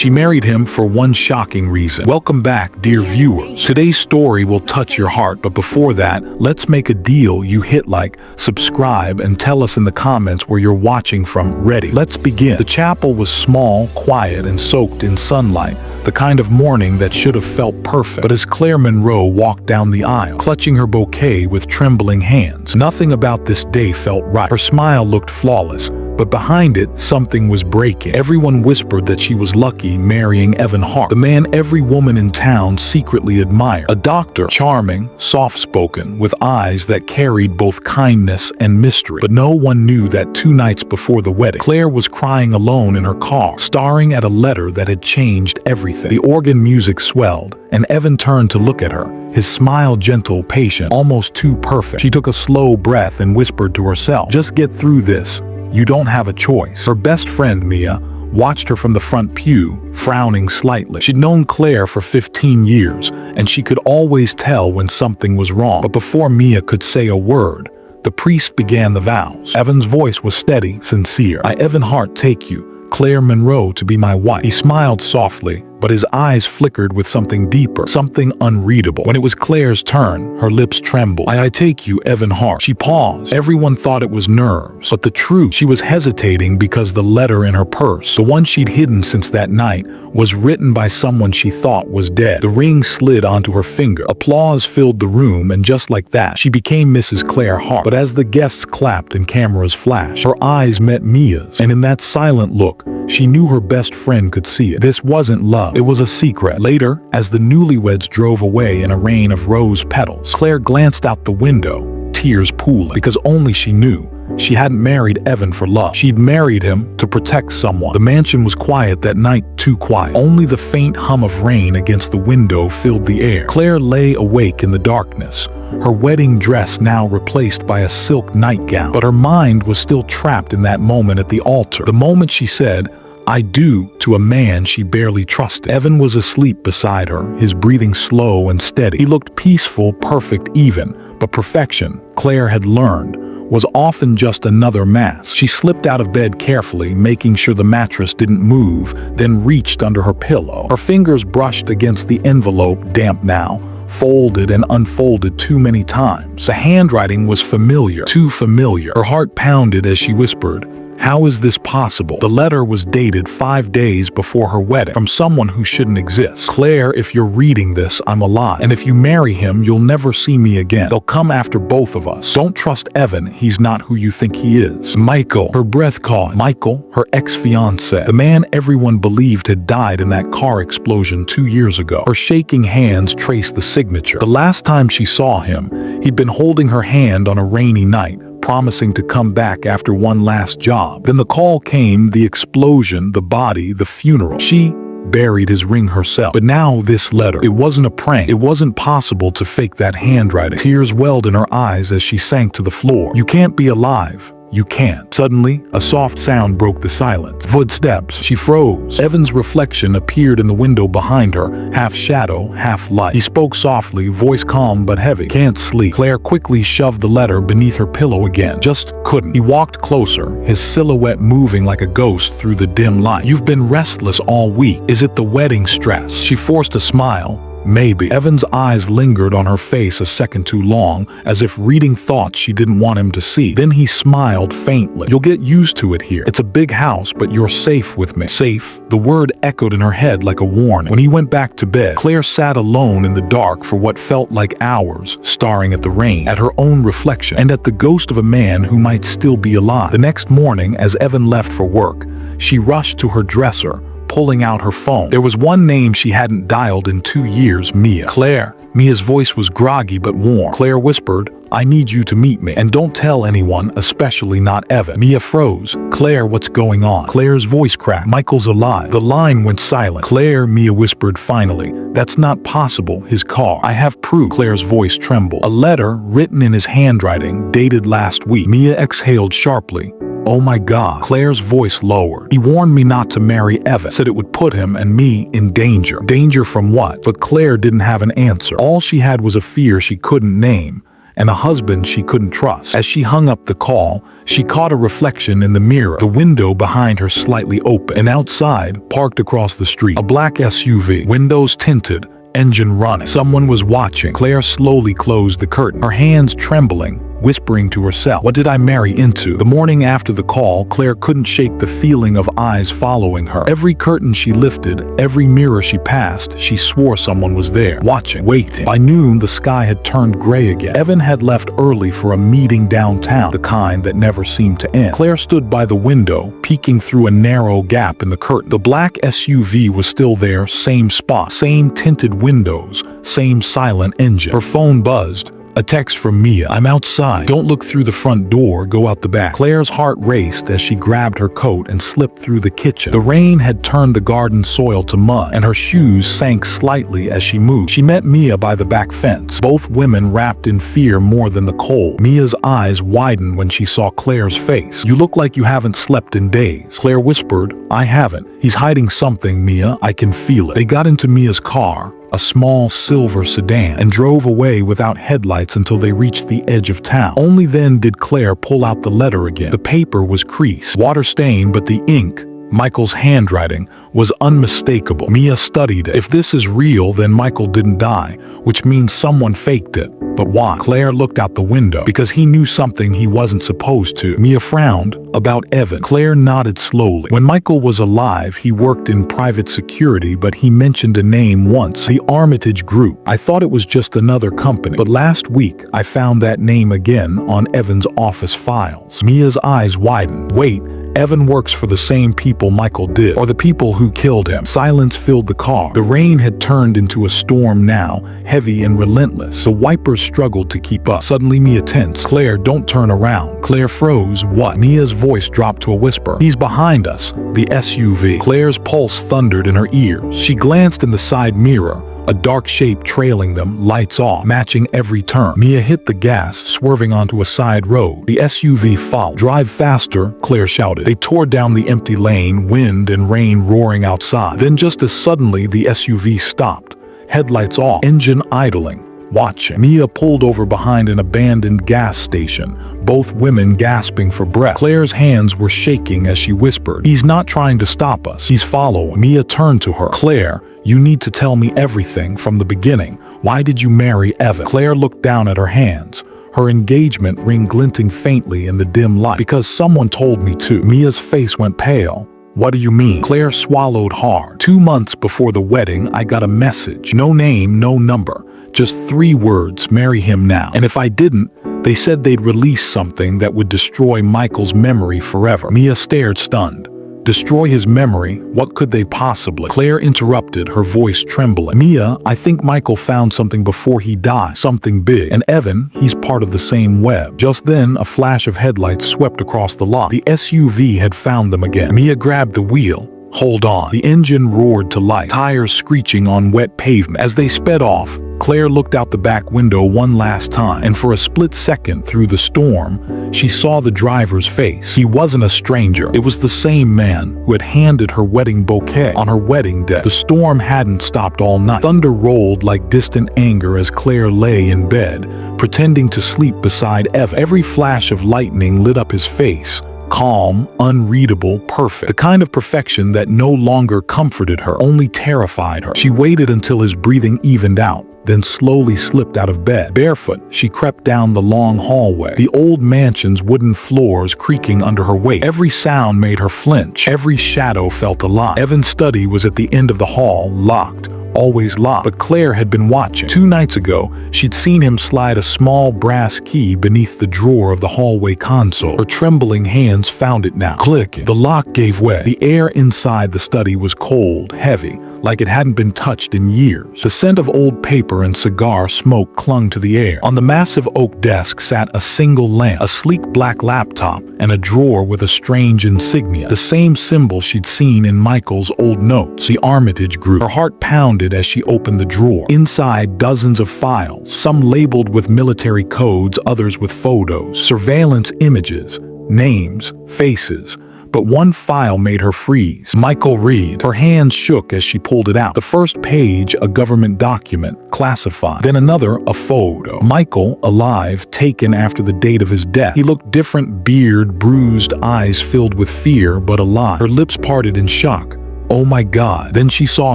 She married him for one shocking reason. Welcome back, dear viewers. Today's story will touch your heart, but before that, let's make a deal. You hit like, subscribe, and tell us in the comments where you're watching from. Ready? Let's begin. The chapel was small, quiet, and soaked in sunlight. The kind of morning that should have felt perfect. But as Claire Monroe walked down the aisle, clutching her bouquet with trembling hands, nothing about this day felt right. Her smile looked flawless, but behind it, something was breaking. Everyone whispered that she was lucky marrying Evan Hart, the man every woman in town secretly admired. A doctor, charming, soft-spoken, with eyes that carried both kindness and mystery. But no one knew that 2 nights before the wedding, Claire was crying alone in her car, staring at a letter that had changed everything. The organ music swelled, and Evan turned to look at her, his smile gentle, patient, almost too perfect. She took a slow breath and whispered to herself, "Just get through this. You don't have a choice." Her best friend, Mia, watched her from the front pew, frowning slightly. She'd known Claire for 15 years, and she could always tell when something was wrong. But before Mia could say a word, the priest began the vows. Evan's voice was steady, sincere. "I, Evan Hart, take you, Claire Monroe, to be my wife." He smiled softly, but his eyes flickered with something deeper, something unreadable. When it was Claire's turn, her lips trembled. I take you, Evan Hart." She paused. Everyone thought it was nerves, but the truth, she was hesitating because the letter in her purse, the one she'd hidden since that night, was written by someone she thought was dead. The ring slid onto her finger. Applause filled the room, and just like that, she became Mrs. Claire Hart. But as the guests clapped and cameras flashed, her eyes met Mia's, and in that silent look, she knew her best friend could see it. This wasn't love. It was a secret. Later, as the newlyweds drove away in a rain of rose petals, Claire glanced out the window, tears pooling, because only she knew. She hadn't married Evan for love. She'd married him to protect someone. The mansion was quiet that night, too quiet. Only the faint hum of rain against the window filled the air. Claire lay awake in the darkness, her wedding dress now replaced by a silk nightgown. But her mind was still trapped in that moment at the altar. The moment she said, "I do," to a man she barely trusted. Evan was asleep beside her, his breathing slow and steady. He looked peaceful, perfect even, but perfection, Claire had learned, was often just another mask. She slipped out of bed carefully, making sure the mattress didn't move, then reached under her pillow. Her fingers brushed against the envelope, damp now, folded and unfolded too many times. The handwriting was familiar, too familiar. Her heart pounded as she whispered, "How is this possible?" The letter was dated 5 days before her wedding, from someone who shouldn't exist. "Claire, if you're reading this, I'm alive. And if you marry him, you'll never see me again. They'll come after both of us. Don't trust Evan. He's not who you think he is." Michael, her breath caught. Michael, her ex-fiancé, the man everyone believed had died in that car explosion 2 years ago. Her shaking hands traced the signature. The last time she saw him, he'd been holding her hand on a rainy night, promising to come back after one last job. Then the call came, the explosion, the body, the funeral. She buried his ring herself. But now this letter. It wasn't a prank. It wasn't possible to fake that handwriting. Tears welled in her eyes as she sank to the floor. "You can't be alive. You can't." Suddenly, a soft sound broke the silence. Footsteps. She froze. Evan's reflection appeared in the window behind her, half shadow, half light. He spoke softly, voice calm but heavy. "Can't sleep." Claire quickly shoved the letter beneath her pillow again. Just couldn't. He walked closer, his silhouette moving like a ghost through the dim light. "You've been restless all week. Is it the wedding stress?" She forced a smile. "Maybe." Evan's eyes lingered on her face a second too long, as if reading thoughts she didn't want him to see. Then he smiled faintly. "You'll get used to it here. It's a big house, but you're safe with me." Safe? The word echoed in her head like a warning. When he went back to bed, Claire sat alone in the dark for what felt like hours, staring at the rain, at her own reflection, and at the ghost of a man who might still be alive. The next morning, as Evan left for work, she rushed to her dresser, pulling out her phone. There was one name she hadn't dialed in 2 years, Mia. "Claire." Mia's voice was groggy but warm. Claire whispered, "I need you to meet me. And don't tell anyone, especially not Evan." Mia froze. "Claire, what's going on?" Claire's voice cracked. "Michael's alive." The line went silent. "Claire," Mia whispered finally, "that's not possible. His car. I have proof." Claire's voice trembled. "A letter written in his handwriting, dated last week." Mia exhaled sharply. "Oh my God." Claire's voice lowered. "He warned me not to marry Evan. Said it would put him and me in danger." Danger from what? But Claire didn't have an answer. All she had was a fear she couldn't name, and a husband she couldn't trust. As she hung up the call, she caught a reflection in the mirror, the window behind her slightly open, and outside, parked across the street, a black SUV, windows tinted, engine running. Someone was watching. Claire slowly closed the curtain, her hands trembling, whispering to herself, "What did I marry into?" The morning after the call, Claire couldn't shake the feeling of eyes following her. Every curtain she lifted, every mirror she passed, she swore someone was there, watching, waiting. By noon, the sky had turned gray again. Evan had left early for a meeting downtown, the kind that never seemed to end. Claire stood by the window, peeking through a narrow gap in the curtain. The black SUV was still there, same spot, same tinted windows, same silent engine. Her phone buzzed. A text from Mia. "I'm outside. Don't look through the front door, go out the back." Claire's heart raced as she grabbed her coat and slipped through the kitchen. The rain had turned the garden soil to mud, and her shoes sank slightly as she moved. She met Mia by the back fence, both women wrapped in fear more than the cold. Mia's eyes widened when she saw Claire's face. "You look like you haven't slept in days." Claire whispered, "I haven't. He's hiding something, Mia. I can feel it." They got into Mia's car, a small silver sedan, and drove away without headlights until they reached the edge of town. Only then did Claire pull out the letter again. The paper was creased, water-stained, but the ink, Michael's handwriting, was unmistakable. Mia studied it. If this is real, then Michael didn't die, which means someone faked it. But why? Claire looked out the window. Because he knew something he wasn't supposed to. Mia frowned. About Evan. Claire nodded slowly. When Michael was alive, he worked in private security, but he mentioned a name once, the Armitage Group. I thought it was just another company. But last week, I found that name again on Evan's office files. Mia's eyes widened. Wait. Evan works for the same people Michael did, or the people who killed him. Silence filled the car. The rain had turned into a storm now, heavy and relentless. The wipers struggled to keep up. Suddenly Mia tensed. "Claire, don't turn around." Claire froze. "What?" Mia's voice dropped to a whisper. "He's behind us." The SUV. Claire's pulse thundered in her ears. She glanced in the side mirror. A dark shape trailing them, lights off, matching every turn. Mia hit the gas, swerving onto a side road. The SUV followed. "Drive faster," Claire shouted. They tore down the empty lane, wind and rain roaring outside. Then just as suddenly, the SUV stopped. Headlights off, engine idling. Watching. Mia pulled over behind an abandoned gas station, both women gasping for breath. Claire's hands were shaking as she whispered, "He's not trying to stop us. He's following." Mia turned to her. "Claire, you need to tell me everything from the beginning. Why did you marry Evan?" Claire looked down at her hands, her engagement ring glinting faintly in the dim light. "Because someone told me to." Mia's face went pale. "What do you mean?" Claire swallowed hard. 2 months before the wedding, I got a message. No name, no number. Just 3 words, "Marry him now." And if I didn't, they said they'd release something that would destroy Michael's memory forever. Mia stared stunned. Destroy his memory? What could they possibly? Claire interrupted, her voice trembling. "Mia, I think Michael found something before he died. Something big. And Evan, he's part of the same web." Just then, a flash of headlights swept across the lot. The SUV had found them again. Mia grabbed the wheel. "Hold on." The engine roared to life, tires screeching on wet pavement. As they sped off, Claire looked out the back window one last time, and for a split second through the storm, she saw the driver's face. He wasn't a stranger. It was the same man who had handed her wedding bouquet on her wedding day. The storm hadn't stopped all night. Thunder rolled like distant anger as Claire lay in bed, pretending to sleep beside Evan. Every flash of lightning lit up his face. Calm, unreadable, perfect. The kind of perfection that no longer comforted her, only terrified her. She waited until his breathing evened out, then slowly slipped out of bed. Barefoot, she crept down the long hallway, the old mansion's wooden floors creaking under her weight. Every sound made her flinch. Every shadow felt alive. Evan's study was at the end of the hall, locked. Always locked. But Claire had been watching. 2 nights ago, she'd seen him slide a small brass key beneath the drawer of the hallway console. Her trembling hands found it now. Click. The lock gave way. The air inside the study was cold, heavy, like it hadn't been touched in years. The scent of old paper and cigar smoke clung to the air. On the massive oak desk sat a single lamp, a sleek black laptop, and a drawer with a strange insignia. The same symbol she'd seen in Michael's old notes, the Armitage Group. Her heart pounded as she opened the drawer. Inside, dozens of files, some labeled with military codes, others with photos, surveillance images, names, faces. But one file made her freeze. Michael read. Her hands shook as she pulled it out. The first page, a government document, classified. Then another, a photo. Michael, alive, taken after the date of his death. He looked different, beard, bruised, eyes filled with fear, but alive. Her lips parted in shock. Oh my God. Then she saw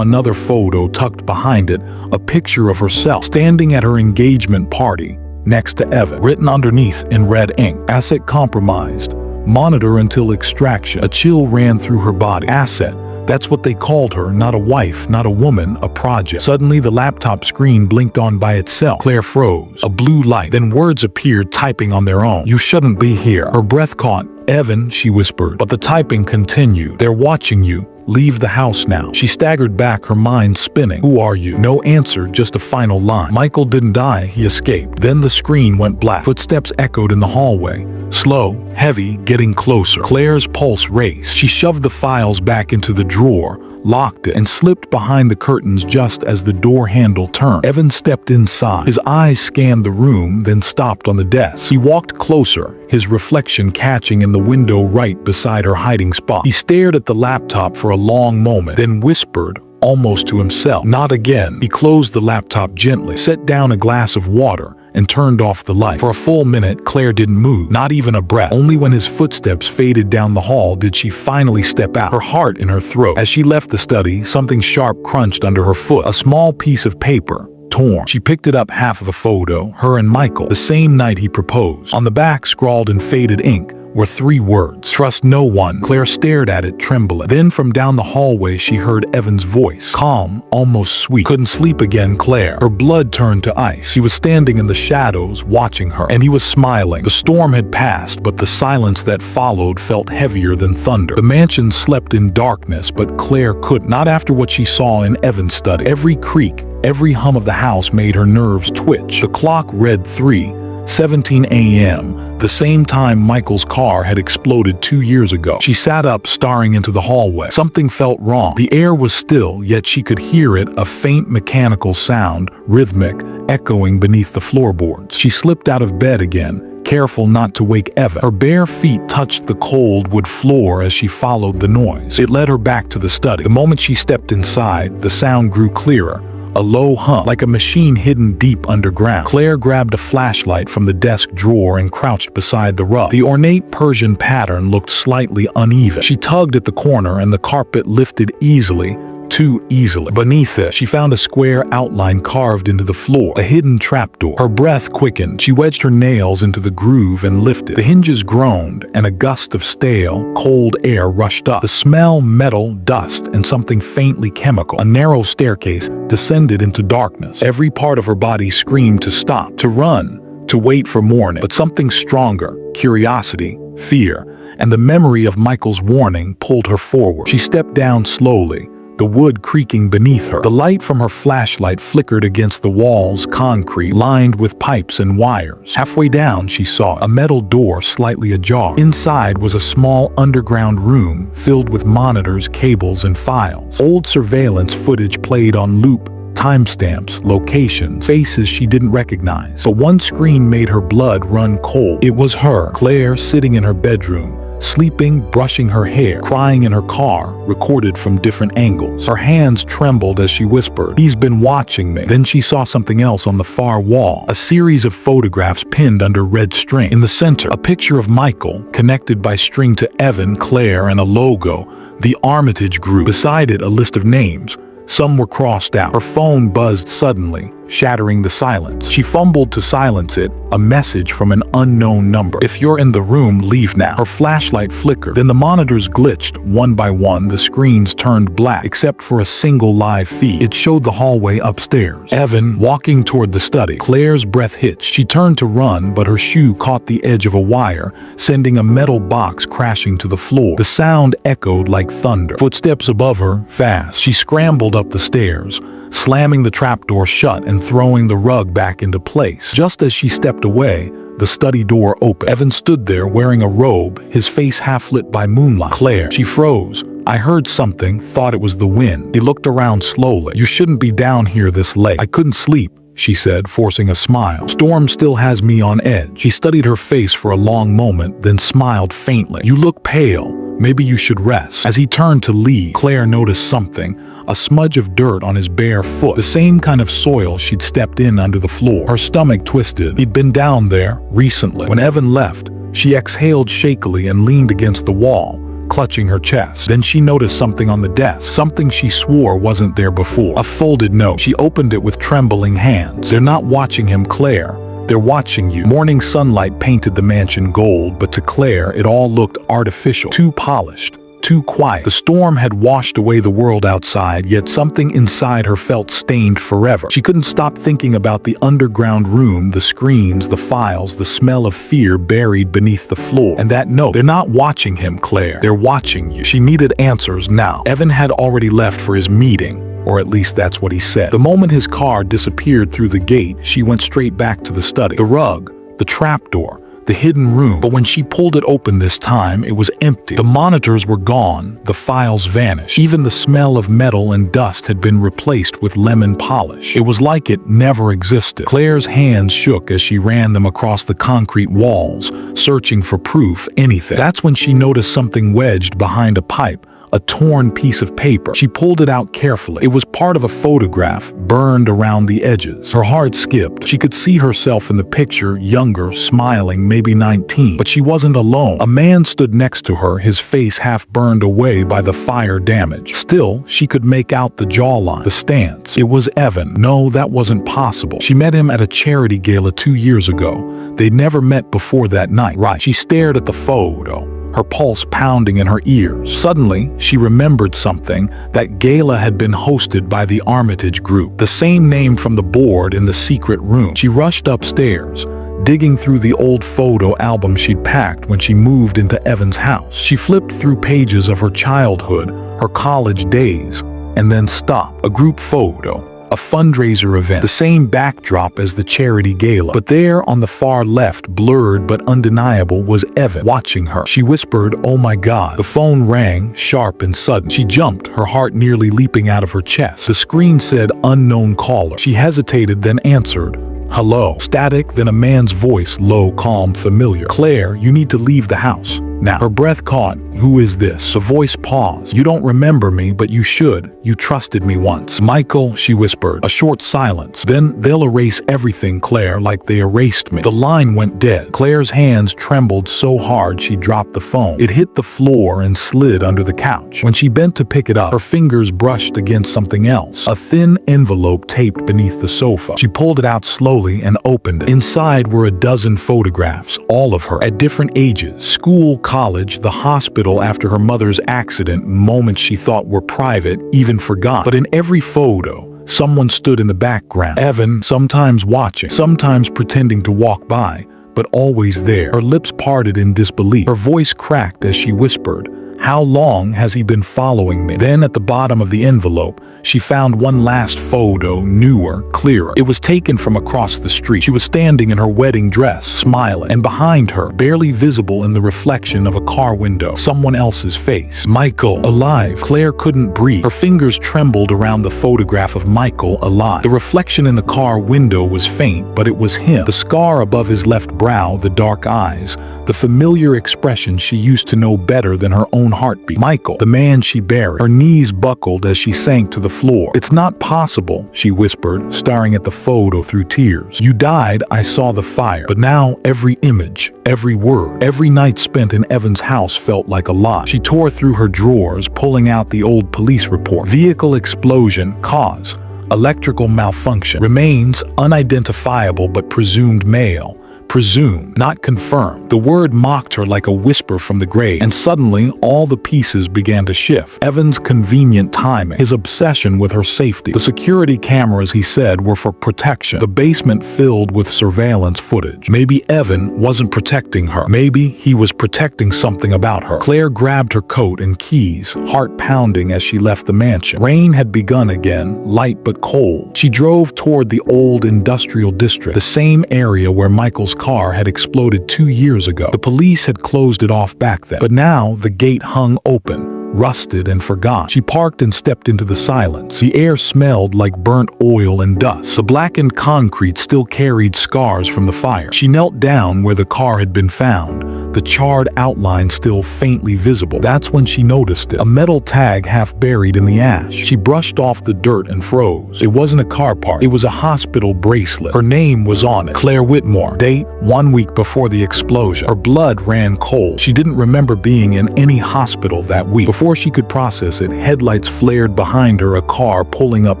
another photo tucked behind it, a picture of herself standing at her engagement party next to Evan. Written underneath in red ink, asset compromised. Monitor until extraction. A chill ran through her body. Asset. That's what they called her, not a wife, not a woman, a project. Suddenly the laptop screen blinked on by itself. Claire froze. A blue light. Then words appeared typing on their own. You shouldn't be here. Her breath caught. Evan, she whispered. But the typing continued. They're watching you. Leave the house now. She staggered back, her mind spinning. Who are you? No answer, just a final line. Michael didn't die, he escaped. Then the screen went black. Footsteps echoed in the hallway. Slow, heavy, getting closer. Claire's pulse raced. She shoved the files back into the drawer, locked it, and slipped behind the curtains just as the door handle turned. Evan stepped inside. His eyes scanned the room, then stopped on the desk. He walked closer, his reflection catching in the window right beside her hiding spot. He stared at the laptop for a long moment, then whispered, almost to himself, "Not again." He closed the laptop gently, set down a glass of water, and turned off the light. For a full minute, Claire didn't move, not even a breath. Only when his footsteps faded down the hall did she finally step out, her heart in her throat. As she left the study, something sharp crunched under her foot, a small piece of paper. Torn. She picked it up, half of a photo, her and Michael, the same night he proposed. On the back, scrawled in faded ink, were 3 words. Trust no one. Claire stared at it, trembling. Then from down the hallway she heard Evan's voice. Calm, almost sweet. Couldn't sleep again, Claire. Her blood turned to ice. He was standing in the shadows, watching her, and he was smiling. The storm had passed, but the silence that followed felt heavier than thunder. The mansion slept in darkness, but Claire couldn't. Not after what she saw in Evan's study. Every creak, every hum of the house made her nerves twitch. The clock read 3:17 a.m., the same time Michael's car had exploded 2 years ago. She sat up, staring into the hallway. Something felt wrong. The air was still, yet she could hear it, a faint mechanical sound, rhythmic, echoing beneath the floorboards. She slipped out of bed again, careful not to wake Evan. Her bare feet touched the cold wood floor as she followed the noise. It led her back to the study. The moment she stepped inside, the sound grew clearer. A low hum, like a machine hidden deep underground. Claire grabbed a flashlight from the desk drawer and crouched beside the rug. The ornate Persian pattern looked slightly uneven. She tugged at the corner and the carpet lifted easily, too easily. Beneath it, she found a square outline carved into the floor, a hidden trapdoor. Her breath quickened. She wedged her nails into the groove and lifted. The hinges groaned, and a gust of stale, cold air rushed up. The smell, metal, dust, and something faintly chemical. A narrow staircase descended into darkness. Every part of her body screamed to stop, to run, to wait for morning. But something stronger, curiosity, fear, and the memory of Michael's warning pulled her forward. She stepped down slowly, the wood creaking beneath her. The light from her flashlight flickered against the walls, concrete, lined with pipes and wires. Halfway down, she saw a metal door slightly ajar. Inside was a small underground room filled with monitors, cables, and files. Old surveillance footage played on loop, timestamps, locations, faces she didn't recognize. But one screen made her blood run cold. It was her, Claire, sitting in her bedroom, sleeping, brushing her hair, crying in her car, recorded from different angles. Her hands trembled as she whispered, "He's been watching me." Then she saw something else on the far wall, a series of photographs pinned under red string. In the center, a picture of Michael, connected by string to Evan, Claire, and a logo, the Armitage Group. Beside it, a list of names. Some were crossed out. Her phone buzzed suddenly, shattering the silence. She fumbled to silence it, a message from an unknown number. "If you're in the room, leave now." Her flashlight flickered. Then the monitors glitched. One by one, the screens turned black, except for a single live feed. It showed the hallway upstairs. Evan walking toward the study. Claire's breath hitched. She turned to run, but her shoe caught the edge of a wire, sending a metal box crashing to the floor. The sound echoed like thunder. Footsteps above her, fast. She scrambled up the stairs, slamming the trapdoor shut and throwing the rug back into place. Just as she stepped away, the study door opened. Evan stood there wearing a robe, his face half lit by moonlight. "Claire," she froze. "I heard something, thought it was the wind." He looked around slowly. "You shouldn't be down here this late." "I couldn't sleep," she said, forcing a smile. "Storm still has me on edge." He studied her face for a long moment, then smiled faintly. "You look pale, Maybe you should rest. As he turned to leave, Claire noticed something. A smudge of dirt on his bare foot. The same kind of soil she'd stepped in under the floor. Her stomach twisted. He'd been down there recently. When Evan left, she exhaled shakily and leaned against the wall, clutching her chest. Then she noticed something on the desk, something she swore wasn't there before. A folded note. She opened it with trembling hands. "They're not watching him, Claire. They're watching you." Morning sunlight painted the mansion gold, but to Claire it all looked artificial, too polished, too quiet. The storm had washed away the world outside, yet something inside her felt stained forever. She couldn't stop thinking about the underground room, the screens, the files, the smell of fear buried beneath the floor. And that note. "They're not watching him, Claire. They're watching you." She needed answers now. Evan had already left for his meeting. Or at least that's what he said. The moment his car disappeared through the gate, she went straight back to the study. The rug, the trapdoor, the hidden room. But when she pulled it open this time, it was empty. The monitors were gone, the files vanished. Even the smell of metal and dust had been replaced with lemon polish. It was like it never existed. Claire's hands shook as she ran them across the concrete walls, searching for proof, anything. That's when she noticed something wedged behind a pipe. A torn piece of paper. She pulled it out carefully. It was part of a photograph, burned around the edges. Her heart skipped. She could see herself in the picture, younger, smiling, maybe 19. But she wasn't alone. A man stood next to her, his face half burned away by the fire damage. Still, she could make out the jawline, the stance. It was Evan. No, that wasn't possible. She met him at a charity gala 2 years ago. They'd never met before that night. Right. She stared at the photo, her pulse pounding in her ears. Suddenly, she remembered something. That gala had been hosted by the Armitage Group, the same name from the board in the secret room. She rushed upstairs, digging through the old photo album she'd packed when she moved into Evan's house. She flipped through pages of her childhood, her college days, and then stopped. A group photo. A fundraiser event, the same backdrop as the charity gala. But there on the far left, blurred but undeniable, was Evan, watching her. She whispered, "Oh my God." The phone rang, sharp and sudden. She jumped, her heart nearly leaping out of her chest. The screen said, "Unknown caller." She hesitated, then answered, "Hello." Static, then a man's voice, low, calm, familiar. "Claire, you need to leave the house now." Her breath caught. "Who is this?" The voice paused. "You don't remember me, but you should. You trusted me once." "Michael," she whispered. A short silence. "Then they'll erase everything, Claire, like they erased me." The line went dead. Claire's hands trembled so hard she dropped the phone. It hit the floor and slid under the couch. When she bent to pick it up, her fingers brushed against something else. A thin envelope taped beneath the sofa. She pulled it out slowly and opened it. Inside were a dozen photographs, all of her, at different ages. School, college, the hospital after her mother's accident, moments she thought were private, even forgotten. But in every photo, someone stood in the background. Evan, sometimes watching, sometimes pretending to walk by, but always there. Her lips parted in disbelief. Her voice cracked as she whispered, "How long has he been following me?" Then at the bottom of the envelope, she found one last photo, newer, clearer. It was taken from across the street. She was standing in her wedding dress, smiling, and behind her, barely visible in the reflection of a car window, someone else's face. Michael, alive. Claire couldn't breathe. Her fingers trembled around the photograph of Michael, alive. The reflection in the car window was faint, but it was him. The scar above his left brow, the dark eyes, the familiar expression she used to know better than her own heartbeat. Michael, the man she buried. Her knees buckled as she sank to the floor. "It's not possible," she whispered, staring at the photo through tears. "You died, I saw the fire. But now every image, every word, every night spent in Evan's house felt like a lie." She tore through her drawers, pulling out the old police report. Vehicle explosion, cause, electrical malfunction. Remains unidentifiable but presumed male. Presumed, not confirmed. The word mocked her like a whisper from the grave, and suddenly all the pieces began to shift. Evan's convenient timing, his obsession with her safety. The security cameras, he said, were for protection. The basement filled with surveillance footage. Maybe Evan wasn't protecting her. Maybe he was protecting something about her. Claire grabbed her coat and keys, heart pounding as she left the mansion. Rain had begun again, light but cold. She drove toward the old industrial district, the same area where Michael's car had exploded 2 years ago. The police had closed it off back then, but now the gate hung open, rusted and forgotten. She parked and stepped into the silence. The air smelled like burnt oil and dust. The blackened concrete still carried scars from the fire. She knelt down where the car had been found. the charred outline still faintly visible. That's when she noticed it. A metal tag half buried in the ash. She brushed off the dirt and froze. It wasn't a car part. It was a hospital bracelet. Her name was on it. Claire Whitmore. Date, 1 week before the explosion. Her blood ran cold. She didn't remember being in any hospital that week. Before she could process it, headlights flared behind her, a car pulling up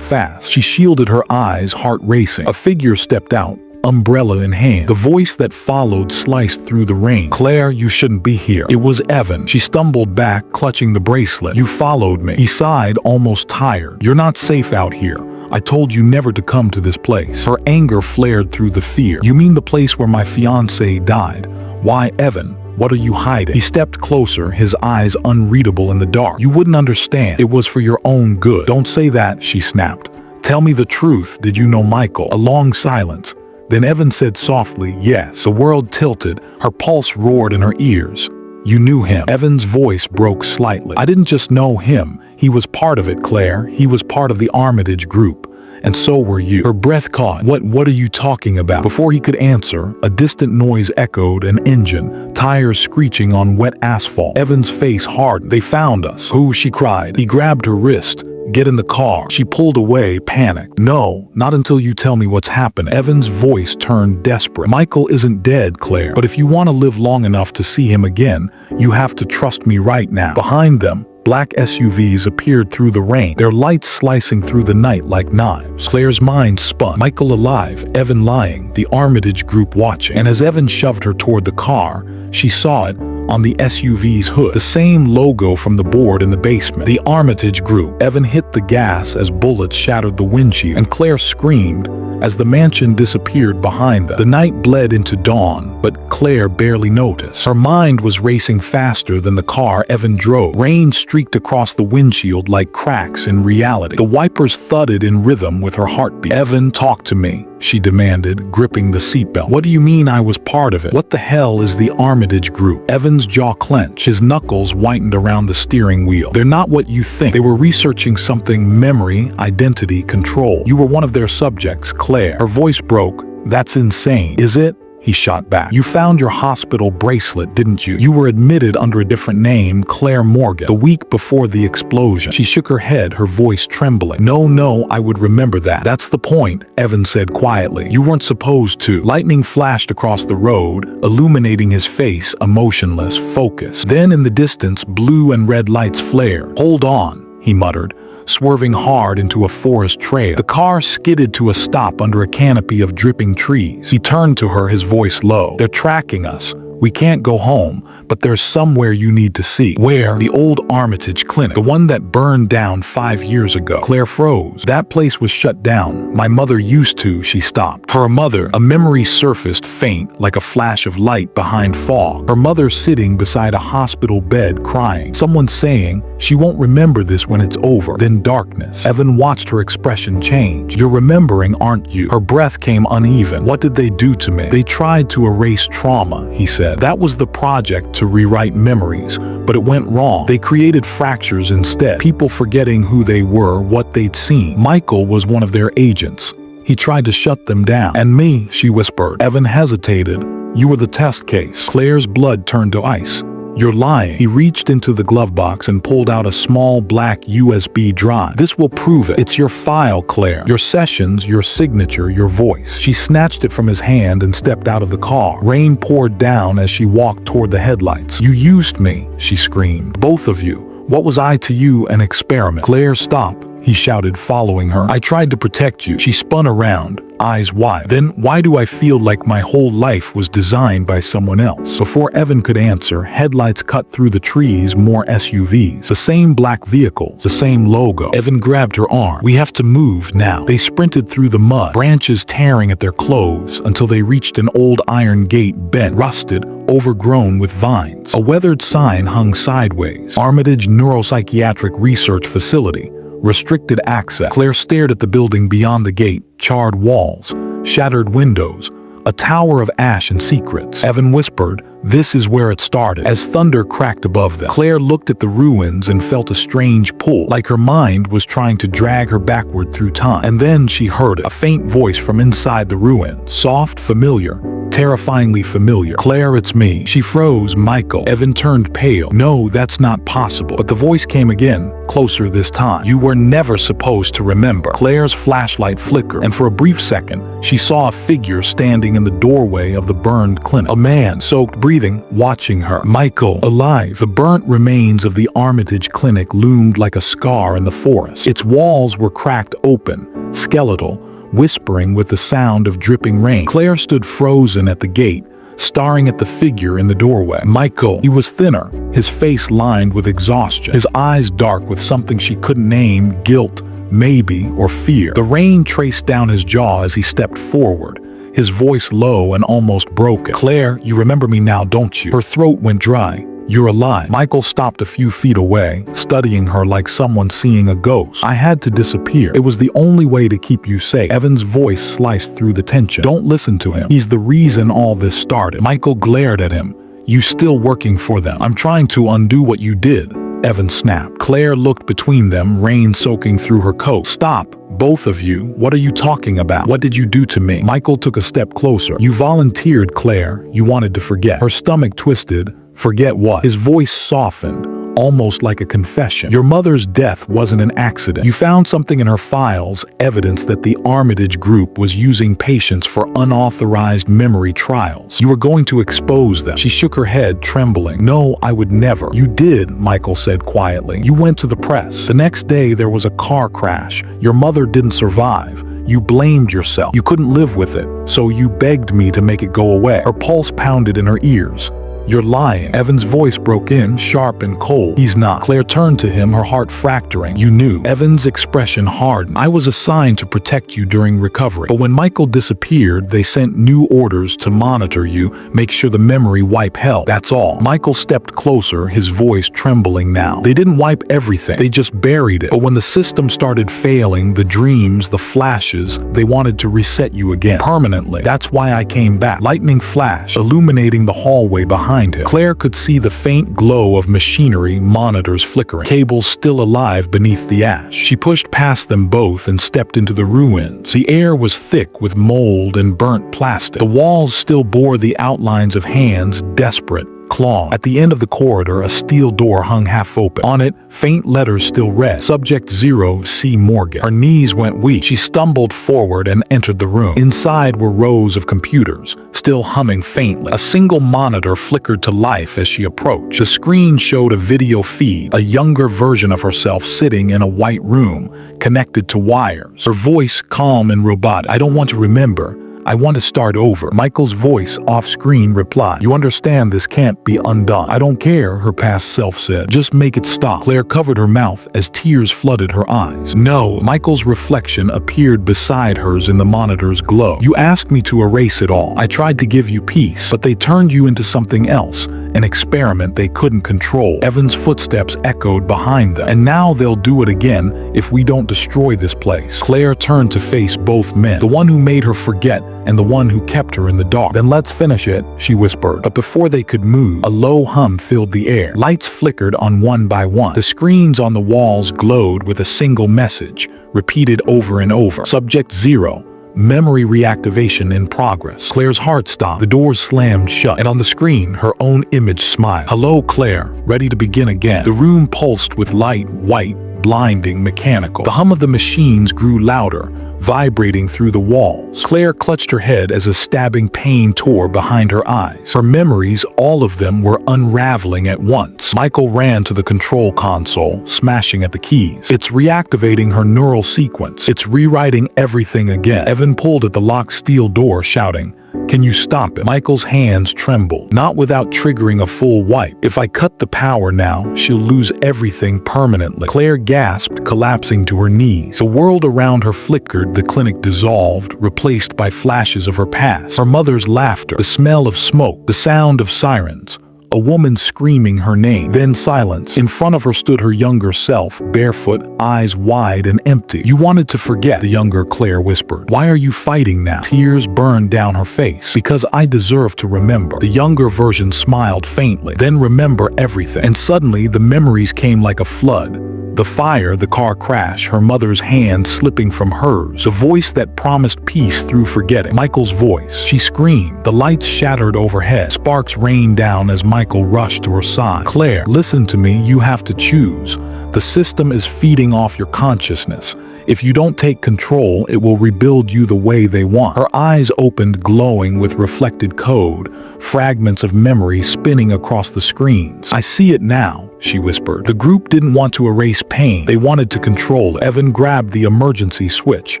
fast. She shielded her eyes, heart racing. A figure stepped out, umbrella in hand. The voice that followed sliced through the rain. Claire, you shouldn't be here. It was Evan. She stumbled back, clutching the bracelet. You followed me. He sighed, almost tired. You're not safe out here. I told you never to come to this place. Her anger flared through the fear. You mean the place where my fiancé died? Why, Evan? What are you hiding? He stepped closer, his eyes unreadable in the dark. You wouldn't understand. It was for your own good. Don't say that, she snapped. Tell me the truth. Did you know Michael? A long silence. Then Evan said softly, yes. The world tilted. Her pulse roared in her ears. You knew him. Evan's voice broke slightly. I didn't just know him. He was part of it, Claire. He was part of the Armitage group. And so were you. Her breath caught. What are you talking about? Before he could answer, a distant noise echoed, an engine, tires screeching on wet asphalt. Evan's face hardened. They found us. Who? She cried. He grabbed her wrist. Get in the car. She pulled away, panicked. No, not until you tell me what's happened. Evan's voice turned desperate. Michael isn't dead, Claire. But if you want to live long enough to see him again, you have to trust me right now. Behind them, black SUVs appeared through the rain, their lights slicing through the night like knives. Claire's mind spun. Michael alive, Evan lying, the Armitage group watching. And as Evan shoved her toward the car, she saw it on the SUV's hood. The same logo from the board in the basement. The Armitage group. Evan hit the gas as bullets shattered the windshield, and Claire screamed as the mansion disappeared behind them. The night bled into dawn, but Claire barely noticed. Her mind was racing faster than the car Evan drove. Rain streaked across the windshield like cracks in reality. The wipers thudded in rhythm with her heartbeat. Evan, talk to me, she demanded, gripping the seatbelt. What do you mean I was part of it? What the hell is the Armitage group? Evan's jaw clenched, his knuckles whitened around the steering wheel. They're not what you think. They were researching something: memory, identity, control. You were one of their subjects, Claire. Her voice broke. That's insane. Is it? He shot back. You found your hospital bracelet, didn't you? You were admitted under a different name, Claire Morgan, the week before the explosion. She shook her head, her voice trembling. No, I would remember that. That's the point, Evan said quietly. You weren't supposed to. Lightning flashed across the road, illuminating his face, emotionless, focused. Then in the distance, blue and red lights flared. Hold on, he muttered, swerving hard into a forest trail. The car skidded to a stop under a canopy of dripping trees. He turned to her, his voice low. They're tracking us. We can't go home, but there's somewhere you need to see. Where? The old Armitage clinic, the one that burned down 5 years ago. Claire froze. That place was shut down. My mother used to. She stopped. Her mother, a memory surfaced faint like a flash of light behind fog. Her mother sitting beside a hospital bed crying. Someone saying, she won't remember this when it's over. Then darkness. Evan watched her expression change. You're remembering, aren't you? Her breath came uneven. What did they do to me? They tried to erase trauma, he said. That was the project, to rewrite memories, but it went wrong. They created fractures instead, people forgetting who they were, what they'd seen. Michael was one of their agents. He tried to shut them down. And me, she whispered. Evan hesitated. You were the test case. Claire's blood turned to ice. You're lying. He reached into the glove box and pulled out a small black USB drive. This will prove it. It's your file, Claire. Your sessions, your signature, your voice. She snatched it from his hand and stepped out of the car. Rain poured down as she walked toward the headlights. You used me, she screamed. Both of you. What was I to you? An experiment. Claire, stop, he shouted, following her. I tried to protect you. She spun around, eyes wide. Then why do I feel like my whole life was designed by someone else? Before Evan could answer, headlights cut through the trees, more SUVs. The same black vehicles, the same logo. Evan grabbed her arm. We have to move now. They sprinted through the mud, branches tearing at their clothes, until they reached an old iron gate, bent, rusted, overgrown with vines. A weathered sign hung sideways. Armitage Neuropsychiatric Research Facility. Restricted access. Claire stared at the building beyond the gate, charred walls, shattered windows, a tower of ash and secrets. Evan whispered, this is where it started. As thunder cracked above them, Claire looked at the ruins and felt a strange pull, like her mind was trying to drag her backward through time. And then she heard it, a faint voice from inside the ruin, soft, familiar. terrifyingly familiar. Claire, it's me. She froze. Michael. Evan turned pale. No, that's not possible. But the voice came again, closer this time. You were never supposed to remember. Claire's flashlight flickered, and for a brief second, she saw a figure standing in the doorway of the burned clinic. A man, soaked, breathing, watching her. Michael, alive. The burnt remains of the Armitage clinic loomed like a scar in the forest. Its walls were cracked open, skeletal, whispering with the sound of dripping rain. Claire stood frozen at the gate, staring at the figure in the doorway. Michael. He was thinner, his face lined with exhaustion, his eyes dark with something she couldn't name, guilt, maybe, or fear. The rain traced down his jaw as he stepped forward, his voice low and almost broken. Claire, you remember me now, don't you? Her throat went dry. You're alive. Michael stopped a few feet away, studying her like someone seeing a ghost. I had to disappear. It was the only way to keep you safe. Evan's voice sliced through the tension. Don't listen to him. He's the reason all this started. Michael glared at him. You still working for them? I'm trying to undo what you did. Evan snapped. Claire looked between them, rain soaking through her coat. Stop. Both of you. What are you talking about? What did you do to me? Michael took a step closer. You volunteered, Claire. You wanted to forget. Her stomach twisted. Forget what? His voice softened, almost like a confession. Your mother's death wasn't an accident. You found something in her files, evidence that the Armitage group was using patients for unauthorized memory trials. You were going to expose them. She shook her head, trembling. No, I would never. You did, Michael said quietly. You went to the press. The next day there was a car crash. Your mother didn't survive. You blamed yourself. You couldn't live with it, so you begged me to make it go away. Her pulse pounded in her ears. You're lying. Evan's voice broke in, sharp and cold. He's not. Claire turned to him, her heart fracturing. You knew. Evan's expression hardened. I was assigned to protect you during recovery. But when Michael disappeared, they sent new orders to monitor you, make sure the memory wipe held. That's all. Michael stepped closer, his voice trembling now. They didn't wipe everything. They just buried it. But when the system started failing, the dreams, the flashes, they wanted to reset you again. Permanently. That's why I came back. Lightning flash, illuminating the hallway behind him. Claire could see the faint glow of machinery, monitors flickering, cables still alive beneath the ash. She pushed past them both and stepped into the ruins. The air was thick with mold and burnt plastic. The walls still bore the outlines of hands, desperate, clawing. At the end of the corridor, a steel door hung half open. On it, faint letters still read, Subject 0, C. Morgan. Her knees went weak. She stumbled forward and entered the room. Inside were rows of computers, still humming faintly. A single monitor flickered to life as she approached. The screen showed a video feed, a younger version of herself sitting in a white room, connected to wires. Her voice calm and robotic. I don't want to remember. I want to start over. Michael's voice off-screen replied. You understand this can't be undone. I don't care, her past self said. Just make it stop. Claire covered her mouth as tears flooded her eyes. No. Michael's reflection appeared beside hers in the monitor's glow. You asked me to erase it all. I tried to give you peace, but they turned you into something else. An experiment they couldn't control. Evan's footsteps echoed behind them. And now they'll do it again if we don't destroy this place. Claire turned to face both men. The one who made her forget and the one who kept her in the dark. Then let's finish it, she whispered. But before they could move, a low hum filled the air. Lights flickered on one by one. The screens on the walls glowed with a single message, repeated over and over. Subject 0. Memory reactivation in progress. Claire's heart stopped. The doors slammed shut, and on the screen, her own image smiled. Hello, Claire. Ready to begin again. The room pulsed with light, white, blinding, mechanical. The hum of the machines grew louder, vibrating through the walls. Claire clutched her head as a stabbing pain tore behind her eyes. Her memories, all of them, were unraveling at once. Michael ran to the control console, smashing at the keys. It's reactivating her neural sequence. It's rewriting everything again. Evan pulled at the locked steel door, shouting, Can you stop it? Michael's hands trembled, not without triggering a full wipe. If I cut the power now, she'll lose everything permanently. Claire gasped, collapsing to her knees. The world around her flickered, the clinic dissolved, replaced by flashes of her past. Her mother's laughter, the smell of smoke, the sound of sirens. A woman screaming her name, then silence. In front of her stood her younger self, barefoot, eyes wide and empty. You wanted to forget, the younger Claire whispered. Why are you fighting now? Tears burned down her face. Because I deserve to remember. The younger version smiled faintly. Then remember everything. And suddenly the memories came like a flood. The fire, the car crash, her mother's hand slipping from hers. The voice that promised peace through forgetting. Michael's voice. She screamed. The lights shattered overhead. Sparks rained down as Michael rushed to her side. Claire, listen to me, you have to choose. The system is feeding off your consciousness. If you don't take control, it will rebuild you the way they want. Her eyes opened, glowing with reflected code, fragments of memory spinning across the screens. I see it now, she whispered. The group didn't want to erase pain. They wanted to control it. Evan grabbed the emergency switch.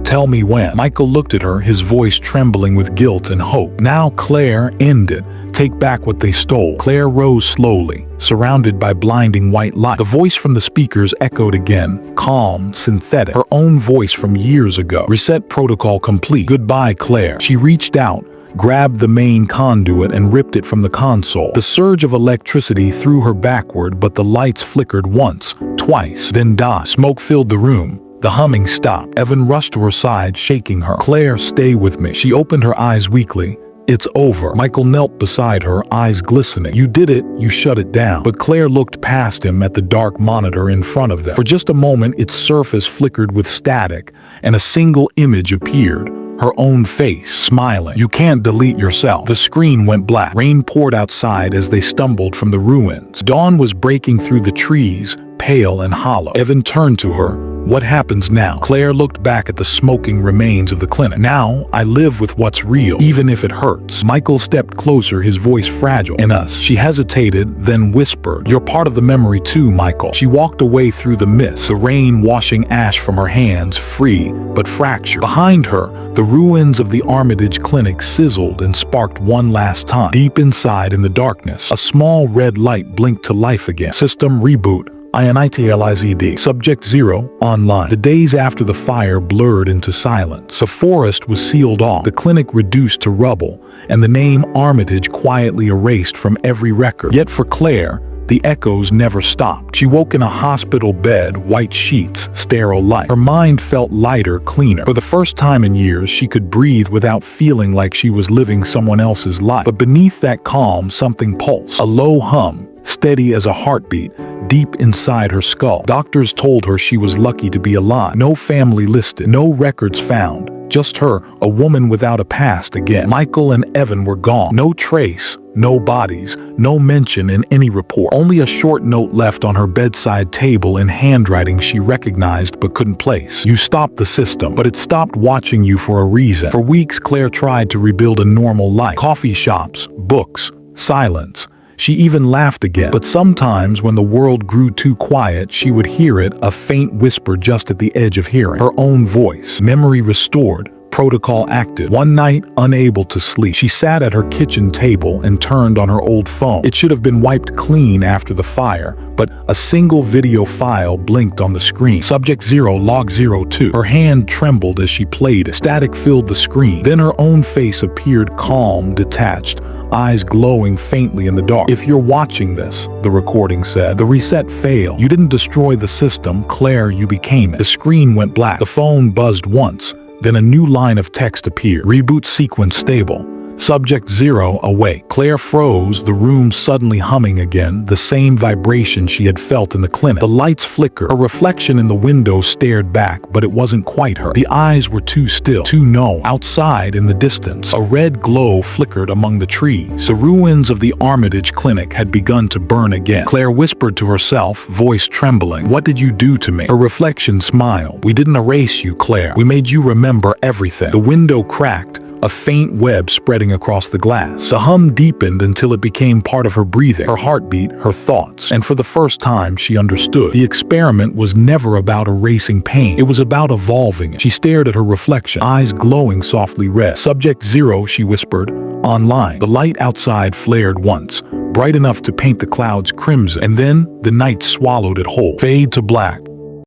Tell me when. Michael looked at her, his voice trembling with guilt and hope. Now, Claire, end it. Take back what they stole. Claire rose slowly, surrounded by blinding white light. The voice from the speakers echoed again, calm, synthetic. Her own voice from years ago. Reset protocol complete. Goodbye, Claire. She reached out, grabbed the main conduit and ripped it from the console. The surge of electricity threw her backward, but the lights flickered once, twice, then died. Smoke filled the room. The humming stopped. Evan rushed to her side, shaking her. Claire, stay with me. She opened her eyes weakly. It's over. Michael knelt beside her, eyes glistening. You did it, you shut it down. But Claire looked past him at the dark monitor in front of them. For just a moment, its surface flickered with static, and a single image appeared. Her own face, smiling. You can't delete yourself. The screen went black. Rain poured outside as they stumbled from the ruins. Dawn was breaking through the trees, pale and hollow. Evan turned to her. What happens now? Claire looked back at the smoking remains of the clinic. Now, I live with what's real, even if it hurts. Michael stepped closer, his voice fragile. In us. She hesitated, then whispered. You're part of the memory too, Michael. She walked away through the mist, the rain washing ash from her hands, free, but fractured. Behind her, the ruins of the Armitage Clinic sizzled and sparked one last time. Deep inside in the darkness, a small red light blinked to life again. System reboot. INITLIZD. Subject 0, online. The days after the fire blurred into silence. The forest was sealed off, the clinic reduced to rubble, and the name Armitage quietly erased from every record. Yet for Claire, the echoes never stopped. She woke in a hospital bed, white sheets, sterile light. Her mind felt lighter, cleaner. For the first time in years, she could breathe without feeling like she was living someone else's life. But beneath that calm, something pulsed. A low hum, steady as a heartbeat, deep inside her skull. Doctors told her she was lucky to be alive. No family listed, no records found. Just her, a woman without a past again. Michael and Evan were gone. No trace, no bodies, no mention in any report. Only a short note left on her bedside table in handwriting she recognized but couldn't place. You stopped the system, but it stopped watching you for a reason. For weeks, Claire tried to rebuild a normal life. Coffee shops, books, silence. She even laughed again. But sometimes when the world grew too quiet, she would hear it, a faint whisper just at the edge of hearing. Her own voice. Memory restored. Protocol active. One night, unable to sleep, she sat at her kitchen table and turned on her old phone. It should have been wiped clean after the fire, but a single video file blinked on the screen. Subject 0, log 02. Her hand trembled as she played it. Static filled the screen. Then her own face appeared, calm, detached, eyes glowing faintly in the dark. If you're watching this, the recording said, the reset failed. You didn't destroy the system, Claire, you became it. The screen went black. The phone buzzed once. Then a new line of text appeared. Reboot sequence stable. Subject 0, awake. Claire froze, the room suddenly humming again, the same vibration she had felt in the clinic. The lights flickered. Her reflection in the window stared back, but it wasn't quite her. The eyes were too still, too numb. Outside, in the distance, a red glow flickered among the trees. The ruins of the Armitage Clinic had begun to burn again. Claire whispered to herself, voice trembling, "What did you do to me?" Her reflection smiled. "We didn't erase you, Claire. We made you remember everything." The window cracked, a faint web spreading across the glass. The hum deepened until it became part of her breathing, her heartbeat, her thoughts. And for the first time, she understood. The experiment was never about erasing pain. It was about evolving it. She stared at her reflection, eyes glowing softly red. Subject 0, she whispered, online. The light outside flared once, bright enough to paint the clouds crimson, and then the night swallowed it whole. Fade to black.